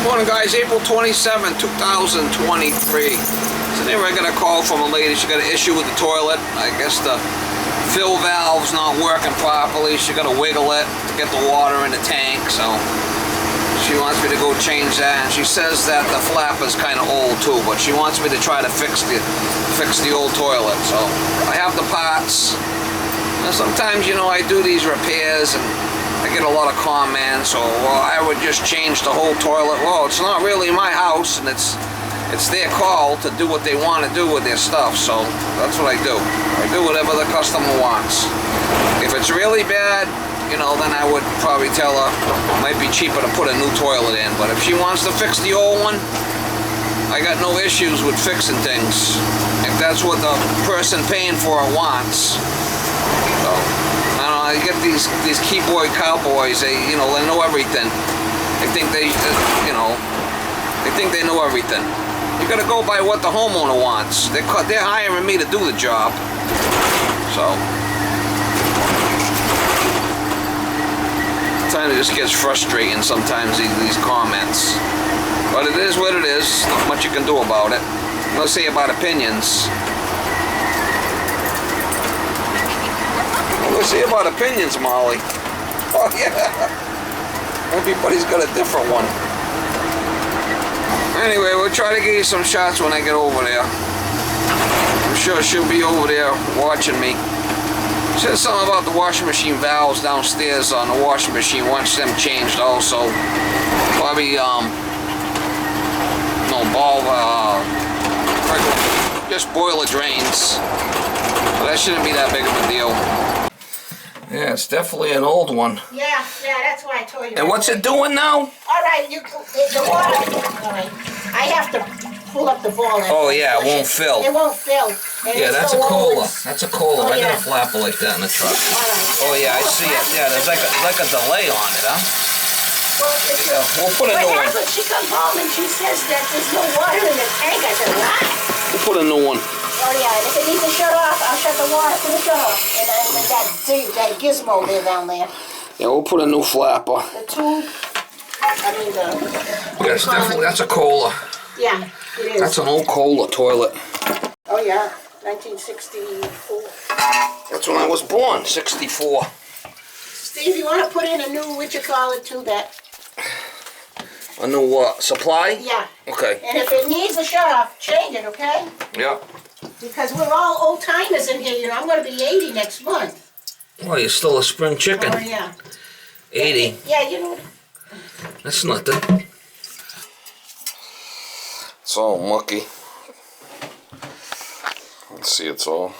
Morning guys, April 27, 2023. So anyway, I got a call from a lady. She got an issue with the toilet. I guess the fill valve's not working properly. She got to wiggle it to get the water in the tank. So she wants me to go change that. And she says that the flapper's kind of old too, but she wants me to try to fix the old toilet. So I have the parts. And sometimes, you know, I do these repairs and I get a lot of comments, or well, I would just change the whole toilet. Well, it's not really my house, and it's their call to do what they want to do with their stuff. So that's what I do. I do whatever the customer wants. If it's really bad, you know, then I would probably tell her it might be cheaper to put a new toilet in. But if she wants to fix the old one, I got no issues with fixing things if that's what the person paying for it wants. So I get these keyboard cowboys. They know everything. They think they think they know everything. You gotta go by what the homeowner wants. They're hiring me to do the job. So sometimes it just gets frustrating. Sometimes these comments, but it is what it is. Not much you can do about it. Let's say about opinions. Let's see about opinions, Molly. Oh yeah, everybody's got a different one. Anyway, we'll try to get you some shots when I get over there. I'm sure she'll be over there watching me. She said something about the washing machine valves downstairs on the washing machine. Wants them changed also. Probably just boiler drains. But that shouldn't be that big of a deal. Yeah, it's definitely an old one. Yeah, that's why I told you. And what's it doing now? All right, the water. All right, I have to pull up the ball. Oh yeah, it won't fill. It won't fill. Yeah, that's a Kohler. That's a Kohler. I got a flapper like that in the truck. All right. Oh yeah, I see it. Yeah, there's like a delay on it, huh? Well, we'll put a new one. But she comes home and she says that there's no water in the tank. I said, what? We'll put a new one. Oh yeah, and if it needs to shut off, I'll shut the water to the shut off. And that gizmo there down there. Yeah, we'll put a new flapper. The tube. Yes, definitely. That's a Kohler. Yeah, it is. That's an old Kohler toilet. Oh yeah, 1964. That's when I was born, 64. Steve, you want to put in a new, to that? A new what? Supply? Yeah. Okay. And if it needs a shut off, change it, okay? Yeah. Because we're all old timers in here. You know, I'm going to be 80 next month. Well, you're still a spring chicken. Oh yeah. 80. Yeah, you know. That's nothing. It's all mucky. Let's see, it's all.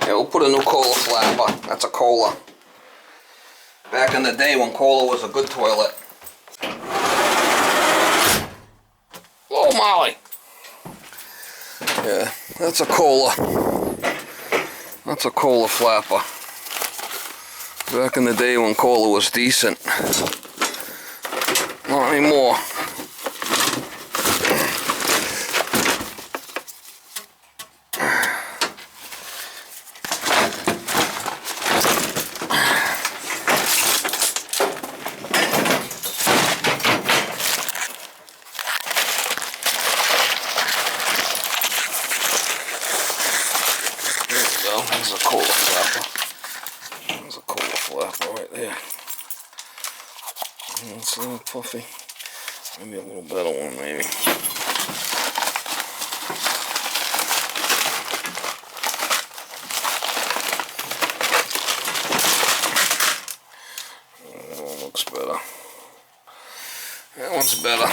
Yeah, we'll put a new Kohler flapper. That's a Kohler. Back in the day when Kohler was a good toilet. Hello, Molly. Yeah, that's a Kohler. That's a Kohler flapper. Back in the day when Kohler was decent. Not anymore. There's a Kohler flapper. There's a Kohler flapper right there. It's a little puffy. Maybe a little better one, maybe. That one looks better. That one's better.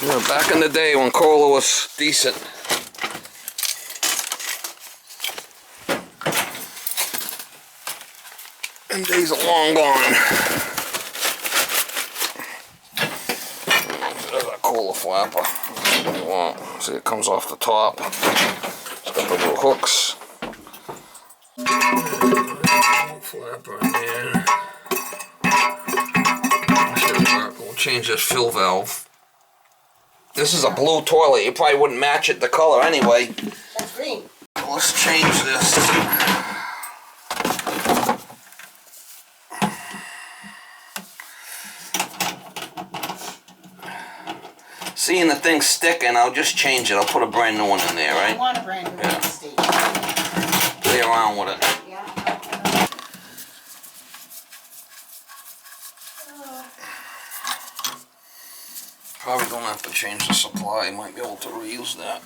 Yeah, back in the day when Kohler was decent. And days are long gone. There's a Kohler flapper. That's what you want. See, it comes off the top. It's got the little hooks. Flapper in there. We'll change this fill valve. This is a blue toilet. You probably wouldn't match it the color anyway. That's green. Let's change this. seeing the thing sticking, I'll just change it. I'll put a brand new one in there, I right? want a brand new one, Steve. Play around with it. Yeah. Probably don't have to change the supply. Might be able to reuse that.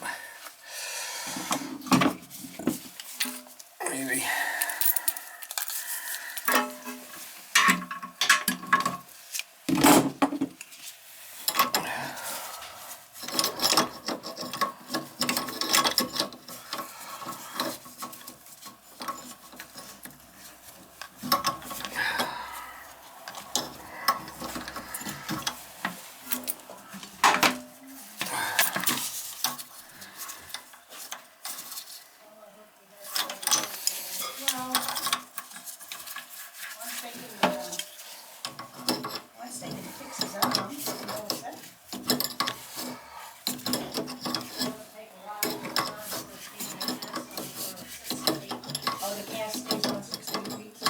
Maybe. Once they can fix his own, you know what's that? Oh, the gas stays on 16 weeks.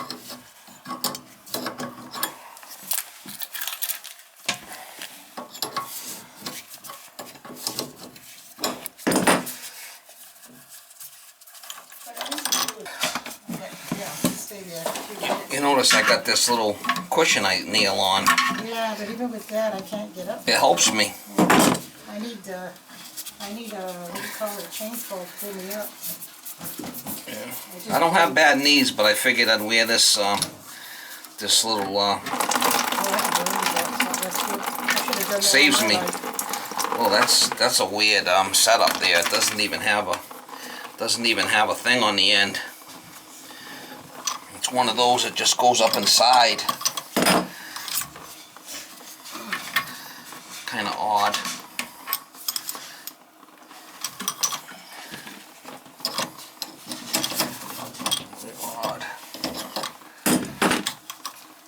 You notice I got this little cushion I nail on. Yeah, but even with that, I can't get up. It helps me. I need a, what do you call it, chainsaw to pull me up. I don't have bad knees, but I figured I'd wear this this little Oh, I can believe that. So that's good. I should have done that saves all me. my life. Well, that's a weird setup there. It doesn't even have a thing on the end. It's one of those that just goes up inside. Kind of odd. Odd.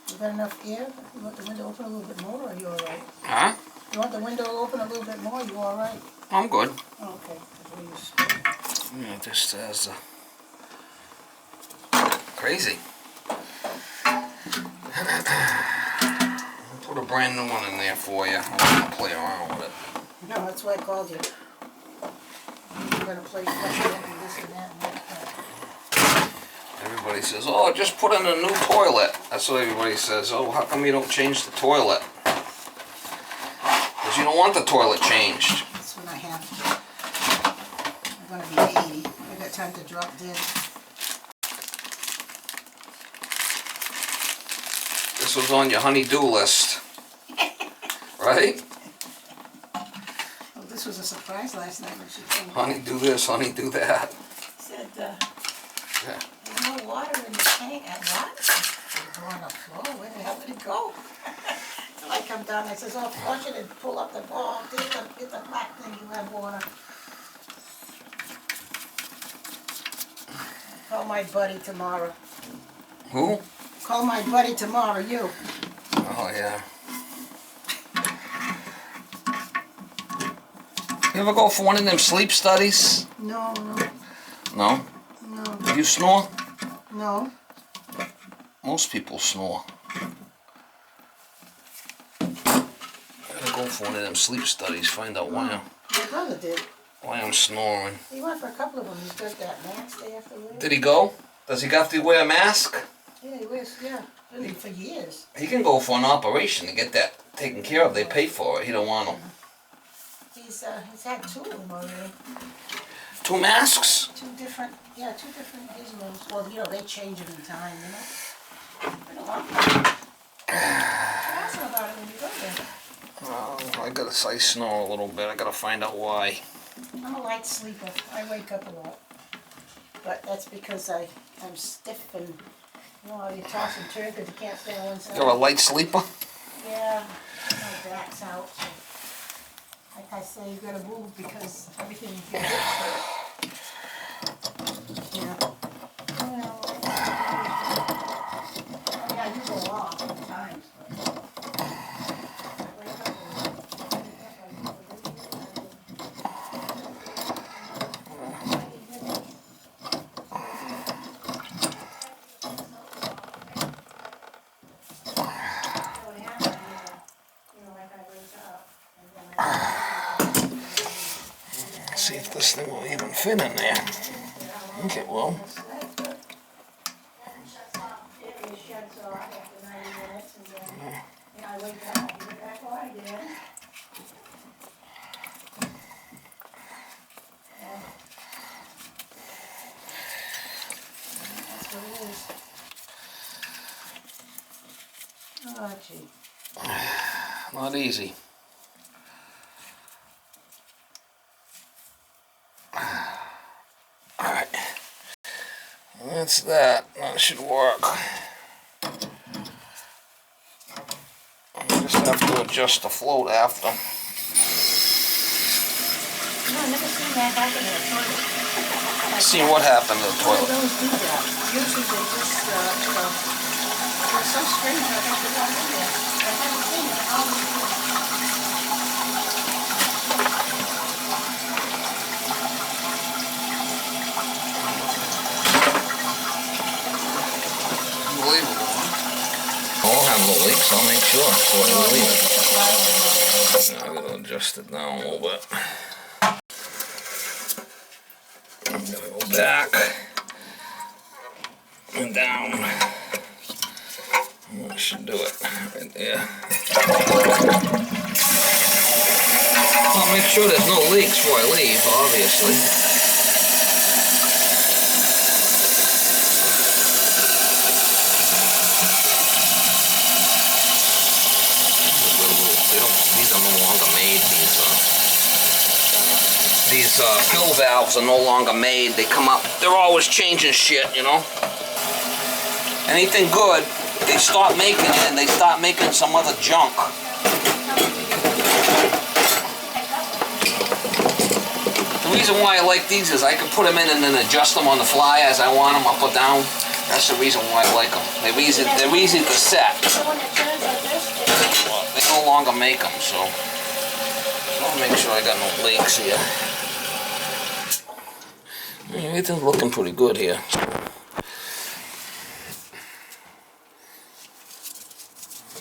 You got enough air? You want the window open a little bit more, or are you all right? Huh? You want the window open a little bit more, you all right? I'm good. Oh, okay. That's what you said. Yeah, just as crazy. I'll put a brand new one in there for you. I'm gonna play around with it. No, that's why I called you. You're gonna play special and this and that and that. Everybody says, oh, just put in a new toilet. That's what everybody says. Oh, how come you don't change the toilet? Because you don't want the toilet changed. That's when I have to. I'm gonna be 80. I got time to drop dead. This was on your honey-do list. Right? Oh, this was a surprise last night when she came. Honey, do this, honey, do that. Said, Yeah. there's no water in the tank. And what? It's on the floor. Where the hell did it go? So I come down, I says, oh, flush it and pull up the ball. Get the black thing, you have water. Call my buddy tomorrow. Who? Call my buddy tomorrow, you. Oh, yeah. You ever go for one of them sleep studies? No, No? no, Do you snore? no. Most people snore. Gotta go for one of them sleep studies, find out My brother did. why I'm snoring. He went for a couple of them. He's got that mask they have to wear. Did he go? Does he have to wear a mask? Yeah, he wears, yeah. Really, for years. He can go for an operation to get that taken care of. They pay for it. He don't want them. He's had two of them already. 2 masks? Two different gizmos. Well, you know, they change them in time, you know. I don't want them. Ask him about it when you go there. Oh, I snore a little bit. I gotta find out why. I'm a light sleeper. I wake up a lot. But that's because I'm stiff and, you know, you toss and turn because you can't stay on one side. You're a light sleeper? Yeah, my back's out. So. Like I say, you gotta move because everything you get hurt. Yeah. Well, I do go off sometimes. this thing will even fit in there. I think it will. Oh, gee. Not easy. Alright. That's that. That should work. I just have to adjust the float after. No, I've never seen that happen in a toilet. See what happened to the They toilet. don't do that. Usually they just, it's so strange how they put that in there. I haven't seen it. Unbelievable. I'll handle the leaks, I'll make sure before I leave it. I'm going to adjust it down a little bit. I'm going to go back and down. That should do it right there. I'll make sure there's no leaks before I leave, obviously. These are no longer made. These fill valves are no longer made. They come up. They're always changing shit, you know. Anything good, they stop making it and they start making some other junk. The reason why I like these is I can put them in and then adjust them on the fly as I want them, up or down. That's the reason why I like them. They're easy to set. They no longer make them, so I'll make sure I got no leaks here. Everything's looking pretty good here.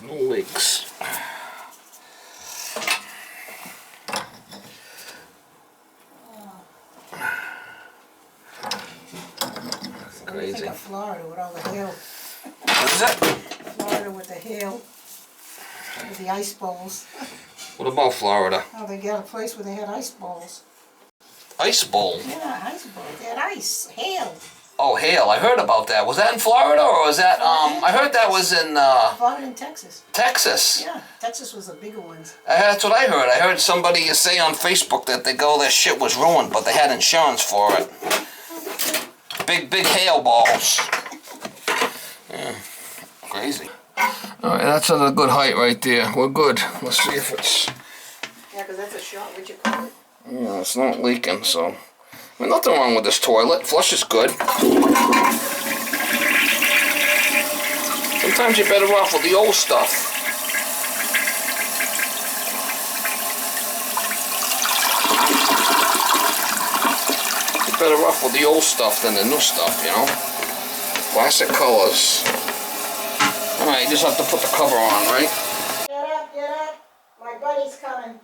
No leaks. Crazy. Think of Florida with all the hail. What is that? Florida with the hail, with the ice balls. What about Florida? Oh, they got a place where they had ice balls. Ice bowl? Yeah, ice balls. They had ice, hail. Oh, hail. I heard about that. Was that in Florida or was that, I heard that was in, Florida and Texas. Texas. Yeah, Texas was the bigger ones. That's what I heard. I heard somebody say on Facebook that their shit was ruined, but they had insurance for it. Big hail balls. Yeah, crazy. Alright, that's at a good height right there. We're good. Let's see if it's... Yeah, because that's a shot. What'd you call it? Yeah, it's not leaking, so... I mean, nothing wrong with this toilet. Flush is good. Sometimes you're better off with the old stuff. You're better off with the old stuff than the new stuff, you know? Classic colors. Alright, you just have to put the cover on, right? Get up, get up. My buddy's coming.